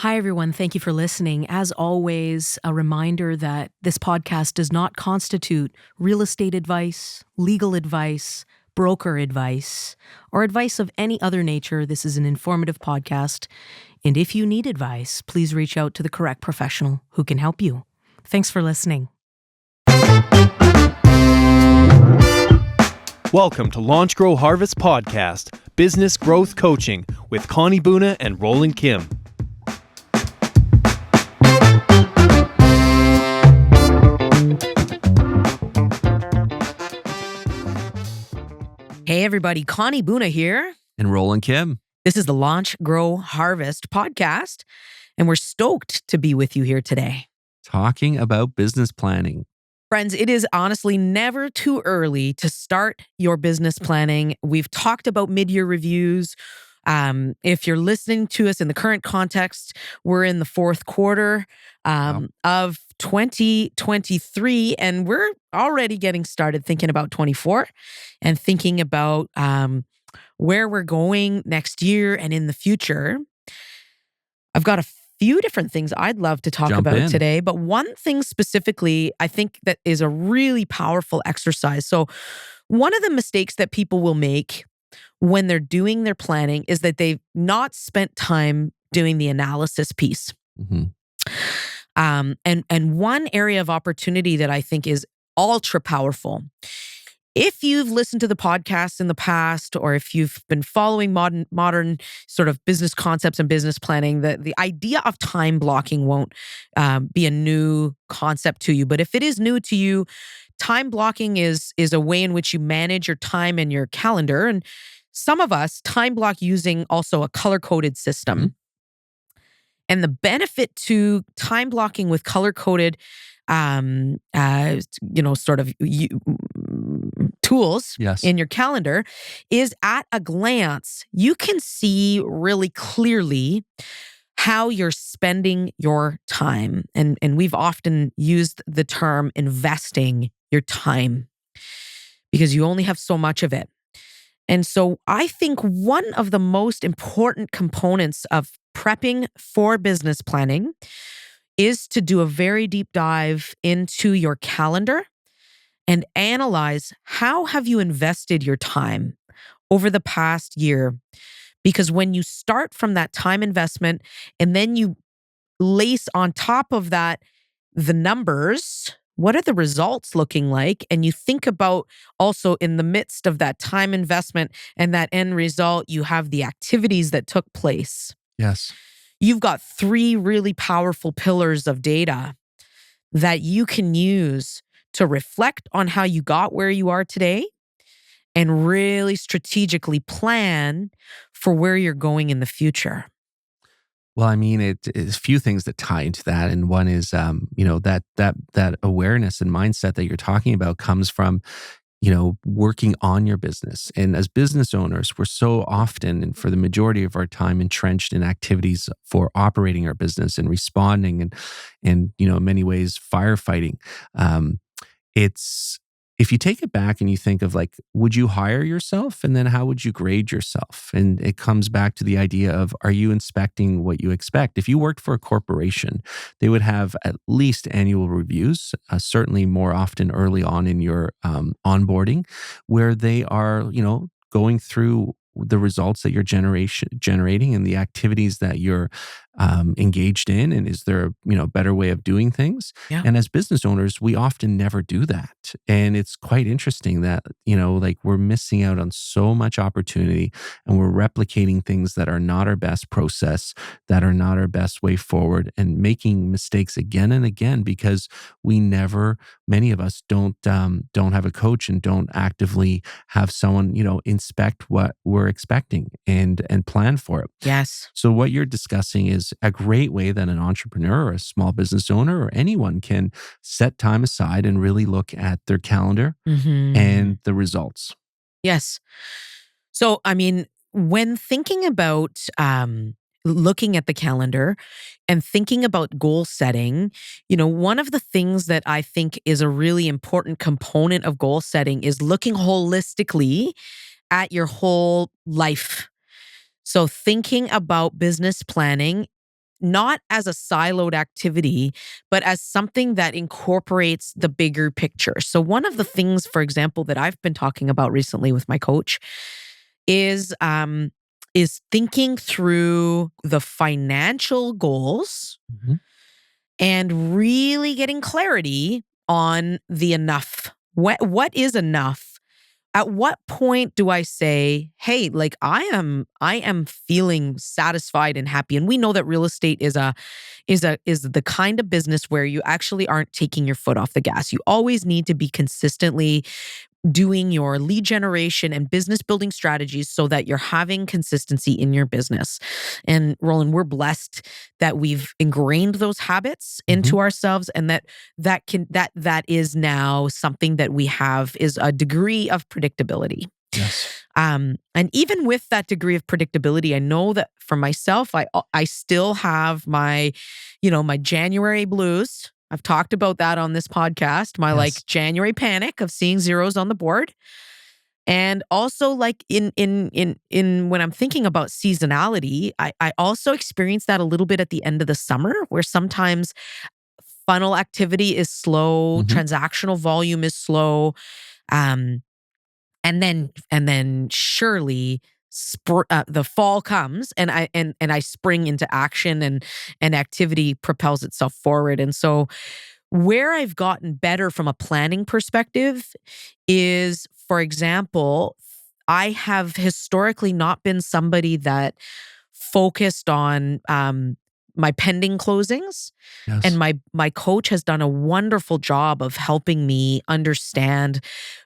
Hi, everyone. Thank you for listening. As always, a reminder that this podcast does not constitute real estate advice, legal advice, broker advice, or advice of any other nature. This is an informative podcast. And if you need advice, please reach out to the correct professional who can help you. Thanks for listening. Welcome to Launch Grow Harvest Podcast, Business Growth Coaching with Connie Buna and Roland Kim. Hey, everybody. Connie Buna here. And Roland Kim. This is the Launch, Grow, Harvest podcast, and we're stoked to be with you here today. Talking about business planning. Friends, it is honestly never too early to start your business planning. We've talked about mid-year reviews. If you're listening to us in the current context, we're in the fourth quarter of 2023, and we're already getting started thinking about 24 and thinking about where we're going next year and in the future. I've got a few different things I'd love to talk about today, but one thing specifically I think that is a really powerful exercise. So one of the mistakes that people will make when they're doing their planning is that they've not spent time doing the analysis piece. Mm-hmm. And one area of opportunity that I think is ultra powerful. If you've listened to the podcast in the past, or if you've been following modern sort of business concepts and business planning, the idea of time blocking won't be a new concept to you. But if it is new to you, time blocking is a way in which you manage your time and your calendar. And some of us time block using also a color-coded system. Mm-hmm. And the benefit to time blocking with color-coded, tools in your calendar is at a glance, you can see really clearly how you're spending your time. And we've often used the term investing your time because you only have so much of it. And so I think one of the most important components of prepping for business planning is to do a very deep dive into your calendar and analyze how have you invested your time over the past year. Because when you start from that time investment and then you lace on top of that the numbers, what are the results looking like? And you think about also in the midst of that time investment and that end result, you have the activities that took place. Yes. You've got three really powerful pillars of data that you can use to reflect on how you got where you are today and really strategically plan for where you're going in the future. Well, I mean, it is a few things that tie into that, and one is, that awareness and mindset that you're talking about comes from, working on your business. And as business owners, we're so often, and for the majority of our time, entrenched in activities for operating our business and responding, and in many ways, firefighting. It's If you take it back and you think of would you hire yourself? And then how would you grade yourself? And it comes back to the idea of, are you inspecting what you expect? If you worked for a corporation, they would have at least annual reviews, certainly more often early on in your onboarding, where they are, going through the results that you're generating and the activities that you're engaged in, and is there a better way of doing things? Yeah. And as business owners, we often never do that, and it's quite interesting that we're missing out on so much opportunity, and we're replicating things that are not our best process, that are not our best way forward, and making mistakes again and again because many of us don't have a coach and don't actively have someone inspect what we're expecting and plan for it. Yes. So what you're discussing is a great way that an entrepreneur or a small business owner or anyone can set time aside and really look at their calendar and the results. Yes. So, I mean, when thinking about looking at the calendar and thinking about goal setting, one of the things that I think is a really important component of goal setting is looking holistically at your whole life. So thinking about business planning not as a siloed activity, but as something that incorporates the bigger picture. So one of the things, for example, that I've been talking about recently with my coach is thinking through the financial goals and really getting clarity on the enough. What is enough? At what point do I say, hey, like I am feeling satisfied and happy? And we know that real estate is the kind of business where you actually aren't taking your foot off the gas. You always need to be consistently doing your lead generation and business building strategies so that you're having consistency in your business. And Roland, we're blessed that we've ingrained those habits into ourselves, and that is now something that we have is a degree of predictability. Yes. And even with that degree of predictability, I know that for myself, I still have my January blues. I've talked about that on this podcast, my like January panic of seeing zeros on the board. And also like in when I'm thinking about seasonality, I also experience that a little bit at the end of the summer, where sometimes funnel activity is slow, transactional volume is slow. And then surely the fall comes and I spring into action and activity propels itself forward. And so where I've gotten better from a planning perspective is, for example, I have historically not been somebody that focused on my pending closings. Yes. And my coach has done a wonderful job of helping me understand,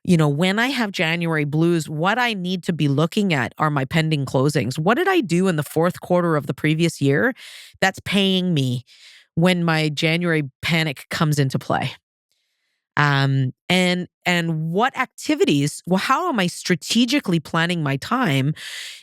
when I have January blues, what I need to be looking at are my pending closings. What did I do in the fourth quarter of the previous year that's paying me when my January panic comes into play? And what activities, well, how am I strategically planning my time?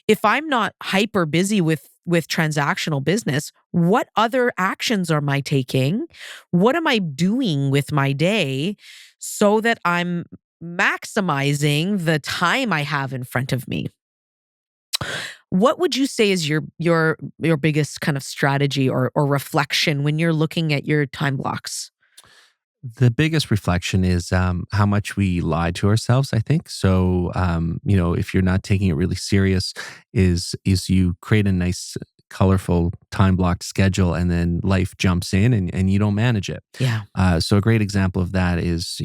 If I'm not hyper busy with transactional business, what other actions am I taking? What am I doing with my day so that I'm maximizing the time I have in front of me? What would you say is your biggest kind of strategy or reflection when you're looking at your time blocks? The biggest reflection is how much we lie to ourselves, I think. So, if you're not taking it really serious, is you create a nice, colorful, time-blocked schedule, and then life jumps in and you don't manage it. Yeah. So a great example of that is,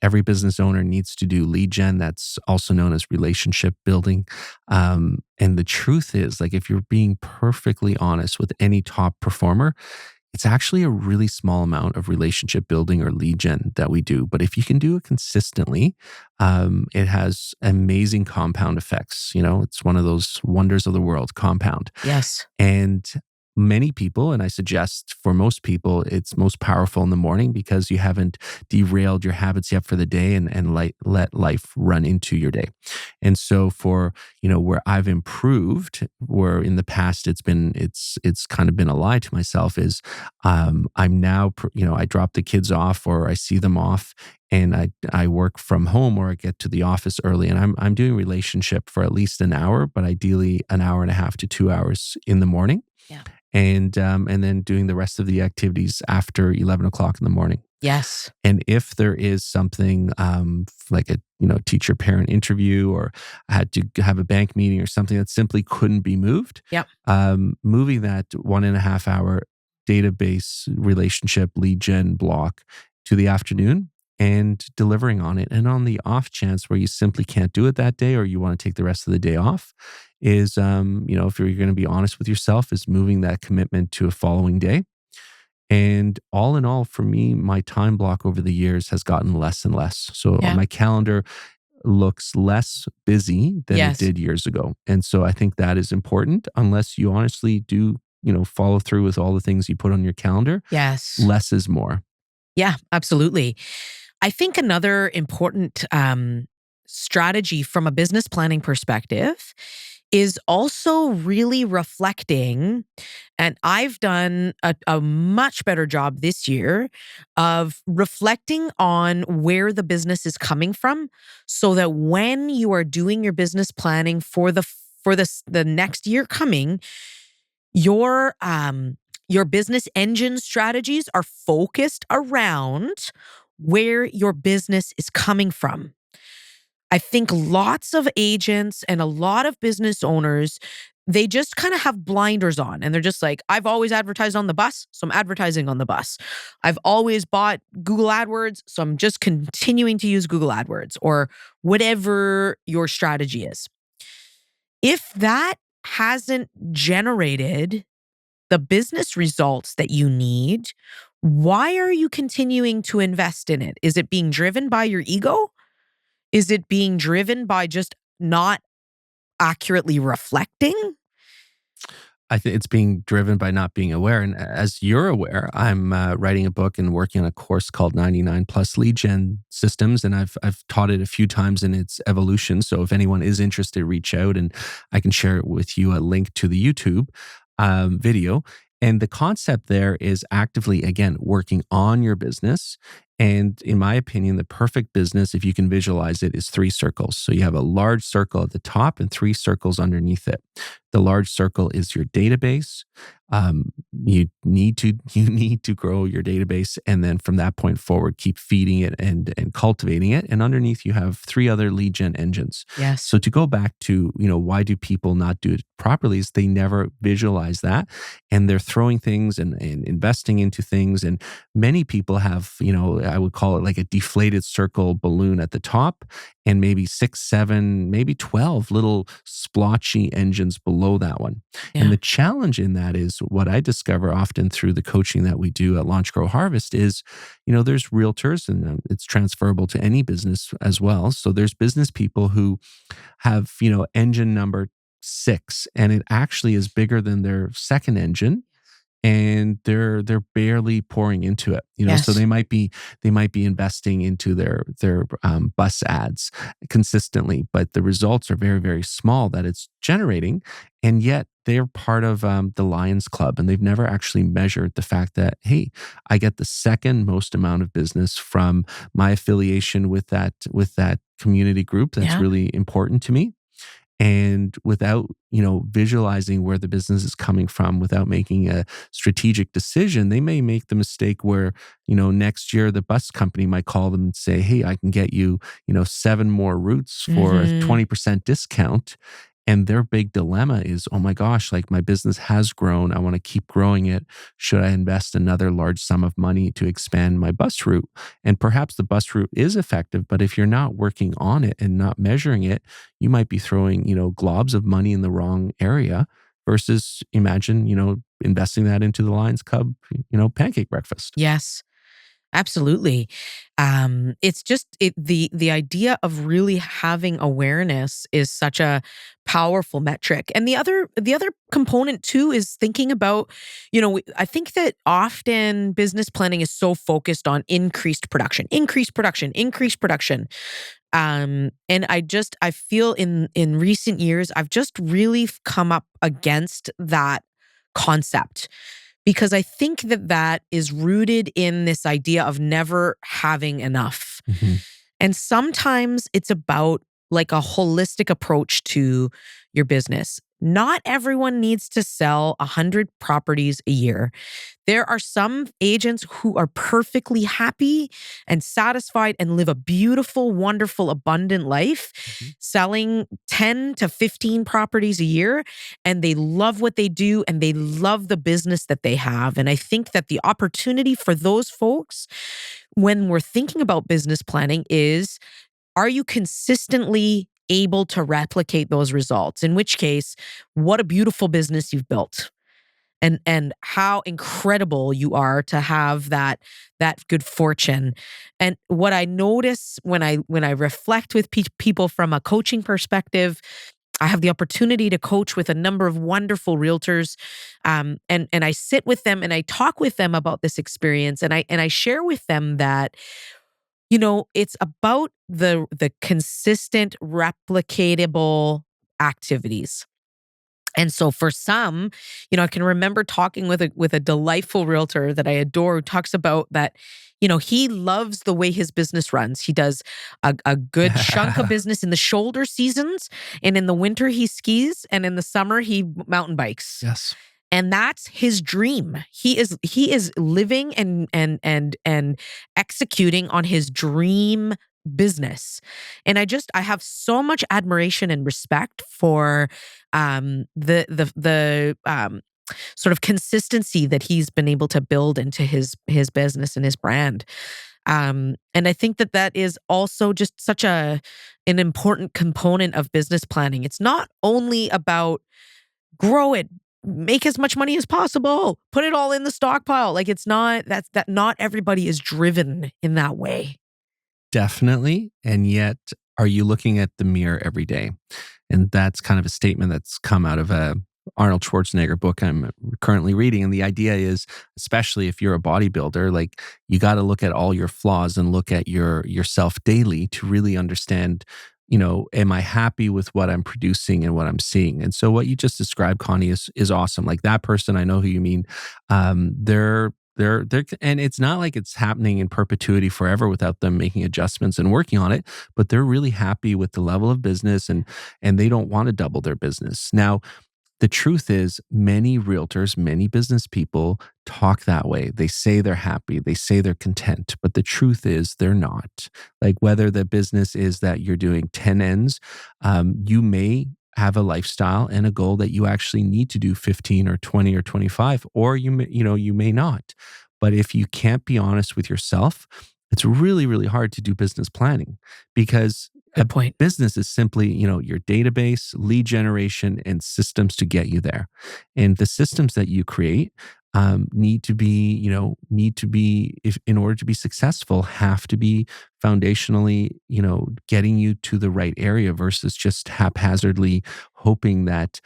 every business owner needs to do lead gen. That's also known as relationship building. And the truth is, like, if you're being perfectly honest with any top performer, it's actually a really small amount of relationship building or lead gen that we do. But if you can do it consistently, it has amazing compound effects. It's one of those wonders of the world, compound. Yes. And many people, and I suggest for most people, it's most powerful in the morning because you haven't derailed your habits yet for the day and let life run into your day. And so for, where I've improved, where in the past it's kind of been a lie to myself is, I'm now, I drop the kids off or I see them off and I work from home or I get to the office early and I'm doing relationship for at least an hour, but ideally an hour and a half to 2 hours in the morning. Yeah. And then doing the rest of the activities after 11 o'clock in the morning. Yes. And if there is something like a teacher-parent interview, or I had to have a bank meeting or something that simply couldn't be moved, yep. Moving that 1.5 hour database relationship lead gen block to the afternoon and delivering on it. And on the off chance where you simply can't do it that day or you want to take the rest of the day off, is, if you're going to be honest with yourself, is moving that commitment to a following day. And all in all, for me, my time block over the years has gotten less and less. So my calendar looks less busy than it did years ago. And so I think that is important, unless you honestly do, follow through with all the things you put on your calendar. Yes. Less is more. Yeah, absolutely. I think another important strategy from a business planning perspective is also really reflecting, and I've done a much better job this year of reflecting on where the business is coming from, so that when you are doing your business planning for the next year coming, you're Your business engine strategies are focused around where your business is coming from. I think lots of agents and a lot of business owners, they just kind of have blinders on and they're just like, I've always advertised on the bus, so I'm advertising on the bus. I've always bought Google AdWords, so I'm just continuing to use Google AdWords or whatever your strategy is. If that hasn't generated the business results that you need, why are you continuing to invest in it? Is it being driven by your ego? Is it being driven by just not accurately reflecting? I think it's being driven by not being aware. And as you're aware, I'm writing a book and working on a course called 99 Plus Lead Gen Systems. And I've taught it a few times in its evolution. So if anyone is interested, reach out and I can share with you a link to the YouTube video. And the concept there is actively, again, working on your business. And in my opinion, the perfect business, if you can visualize it, is 3 circles. So you have a large circle at the top and 3 circles underneath it. The large circle is your database. You need to grow your database, and then from that point forward, keep feeding it and cultivating it. And underneath, you have 3 other lead gen engines. Yes. So to go back to why do people not do it properly? Is they never visualize that, and they're throwing things and investing into things. And many people have I would call it like a deflated circle balloon at the top, and maybe 6, 7, maybe 12 little splotchy engines below that one. Yeah. And the challenge in that is what I discover often through the coaching that we do at Launch Grow Harvest is, there's realtors, and it's transferable to any business as well. So there's business people who have, engine number 6, and it actually is bigger than their second engine. And they're barely pouring into it, Yes. So they might be investing into their bus ads consistently, but the results are very, very small that it's generating, and yet they're part of the Lions Club, and they've never actually measured the fact that, hey, I get the second most amount of business from my affiliation with that community group that's really important to me. And without, visualizing where the business is coming from, without making a strategic decision, they may make the mistake where, next year the bus company might call them and say, hey, I can get you, 7 more routes for a 20% discount. And their big dilemma is, oh my gosh, like my business has grown. I want to keep growing it. Should I invest another large sum of money to expand my bus route? And perhaps the bus route is effective, but if you're not working on it and not measuring it, you might be throwing, globs of money in the wrong area versus imagine, investing that into the Lions Club, pancake breakfast. Yes. Absolutely. It's just the idea of really having awareness is such a powerful metric. And the other component too is thinking about, I think that often business planning is so focused on increased production. And I feel in recent years, I've just really come up against that concept. Because I think that is rooted in this idea of never having enough. Mm-hmm. And sometimes it's about like a holistic approach to your business. Not everyone needs to sell 100 properties a year. There are some agents who are perfectly happy and satisfied and live a beautiful, wonderful, abundant life, selling 10 to 15 properties a year. And they love what they do and they love the business that they have. And I think that the opportunity for those folks, when we're thinking about business planning, is, are you consistently able to replicate those results? In which case, what a beautiful business you've built. And how incredible you are to have that good fortune. And what I notice when I reflect with people from a coaching perspective, I have the opportunity to coach with a number of wonderful realtors, and I sit with them and I talk with them about this experience, and I share with them that, it's about the consistent, replicatable activities. And so for some, I can remember talking with a delightful realtor that I adore, who talks about that, he loves the way his business runs. He does a good chunk of business in the shoulder seasons, and in the winter he skis, and in the summer he mountain bikes. Yes. And that's his dream. He is living and executing on his dream business. And I have so much admiration and respect for the sort of consistency that he's been able to build into his business and his brand. And I think that is also just such an important component of business planning. It's not only about grow it, make as much money as possible, put it all in the stockpile. Like it's not that not everybody is driven in that way. Definitely. And yet, are you looking at the mirror every day? And that's kind of a statement that's come out of a Arnold Schwarzenegger book I'm currently reading. And the idea is, especially if you're a bodybuilder, like you got to look at all your flaws and look at yourself daily to really understand, am I happy with what I'm producing and what I'm seeing? And so what you just described, Connie, is awesome. Like that person, I know who you mean. They're and it's not like it's happening in perpetuity forever without them making adjustments and working on it, but they're really happy with the level of business and they don't want to double their business. Now, the truth is, many realtors, many business people talk that way. They say they're happy, they say they're content, but the truth is they're not. Like whether the business is that you're doing 10 ends, you may have a lifestyle and a goal that you actually need to do 15 or 20 or 25, or you may not. But if you can't be honest with yourself, it's really, really hard to do business planning because Good point. Business is simply, your database, lead generation, and systems to get you there. And the systems that you create need to be, if in order to be successful, have to be foundationally, getting you to the right area versus just haphazardly hoping that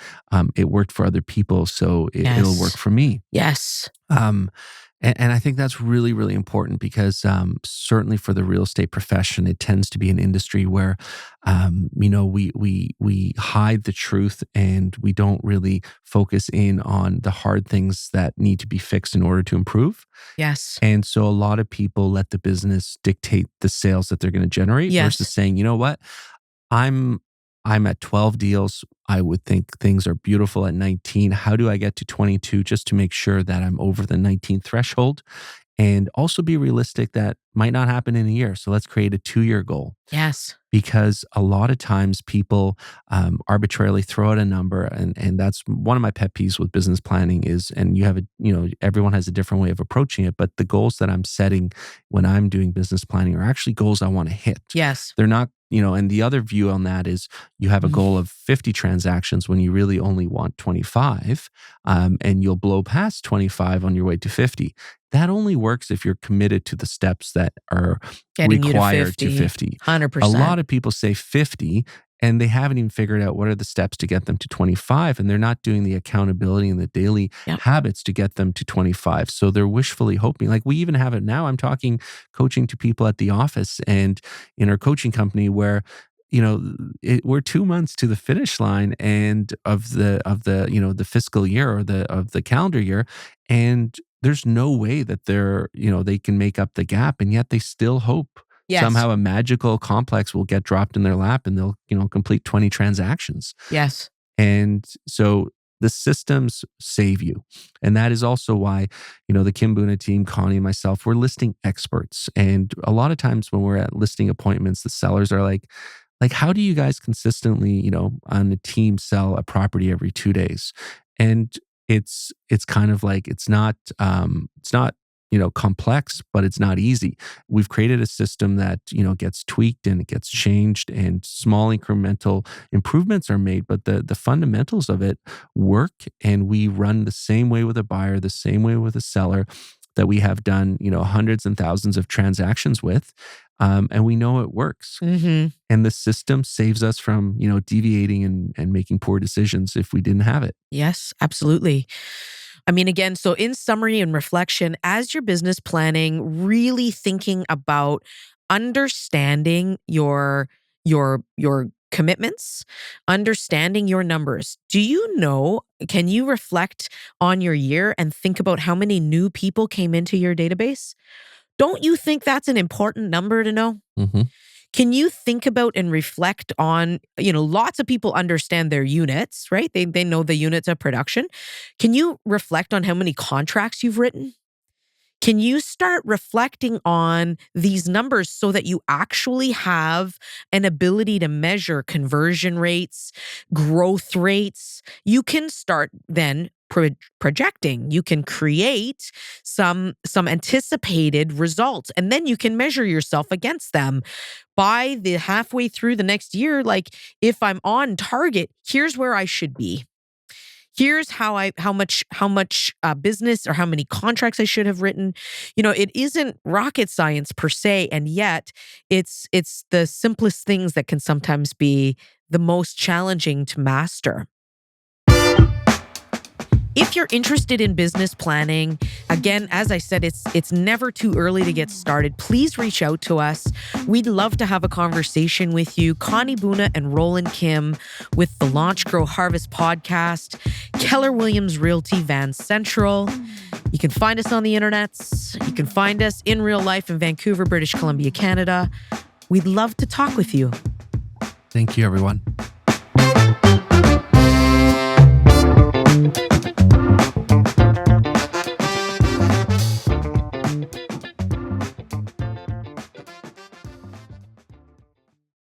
it worked for other people, so it'll work for me. Yes. And I think that's really, really important because certainly for the real estate profession, it tends to be an industry where, we hide the truth and we don't really focus in on the hard things that need to be fixed in order to improve. Yes. And so a lot of people let the business dictate the sales that they're going to generate versus saying, you know what, I'm at 12 deals. I would think things are beautiful at 19. How do I get to 22 just to make sure that I'm over the 19 threshold? And also be realistic that might not happen in a year. So let's create a 2-year goal. Yes. Because a lot of times people arbitrarily throw out a number. And that's one of my pet peeves with business planning is, and everyone has a different way of approaching it, but the goals that I'm setting when I'm doing business planning are actually goals I want to hit. Yes. They're not, and the other view on that is you have a goal of 50 transactions when you really only want 25, and you'll blow past 25 on your way to 50. That only works if you're committed to the steps that are Getting required to 50. 100%. A lot of people say 50 and they haven't even figured out what are the steps to get them to 25, and they're not doing the accountability and the daily habits to get them to 25. So they're wishfully hoping. Like we even have it now. I'm talking coaching to people at the office and in our coaching company where we're 2 months to the finish line and of the fiscal year or of the calendar year, and there's no way that they can make up the gap, and yet they still hope somehow a magical complex will get dropped in their lap and they'll complete 20 transactions. Yes. And so the systems save you. And that is also why, the Kim Buna team, Connie and myself, we're listing experts. And a lot of times when we're at listing appointments, the sellers are like, how do you guys consistently, on the team sell a property every 2 days? And it's kind of like, it's not complex, but it's not easy. We've created a system that, gets tweaked and it gets changed and small incremental improvements are made, but the fundamentals of it work. And we run the same way with a buyer, the same way with a seller that we have done, hundreds and thousands of transactions with. And we know it works. Mm-hmm. And the system saves us from, deviating and making poor decisions if we didn't have it. Yes, absolutely. I mean, again, so in summary and reflection, as your business planning, really thinking about understanding your commitments, understanding your numbers. Can you reflect on your year and think about how many new people came into your database? Don't you think that's an important number to know? Mm-hmm. Can you think about and reflect on, lots of people understand their units, right? They know the units of production. Can you reflect on how many contracts you've written? Can you start reflecting on these numbers so that you actually have an ability to measure conversion rates, growth rates? You can start then projecting. You can create some anticipated results, and then you can measure yourself against them. By the halfway through the next year, like, if I'm on target, here's where I should be. Here's how much business or how many contracts I should have written. It isn't rocket science per se, and yet it's the simplest things that can sometimes be the most challenging to master. If you're interested in business planning, again, as I said, it's never too early to get started. Please reach out to us. We'd love to have a conversation with you. Connie Buna and Roland Kim with the Launch, Grow, Harvest podcast, Keller Williams Realty Van Central. You can find us on the internets. You can find us in real life in Vancouver, British Columbia, Canada. We'd love to talk with you. Thank you, everyone.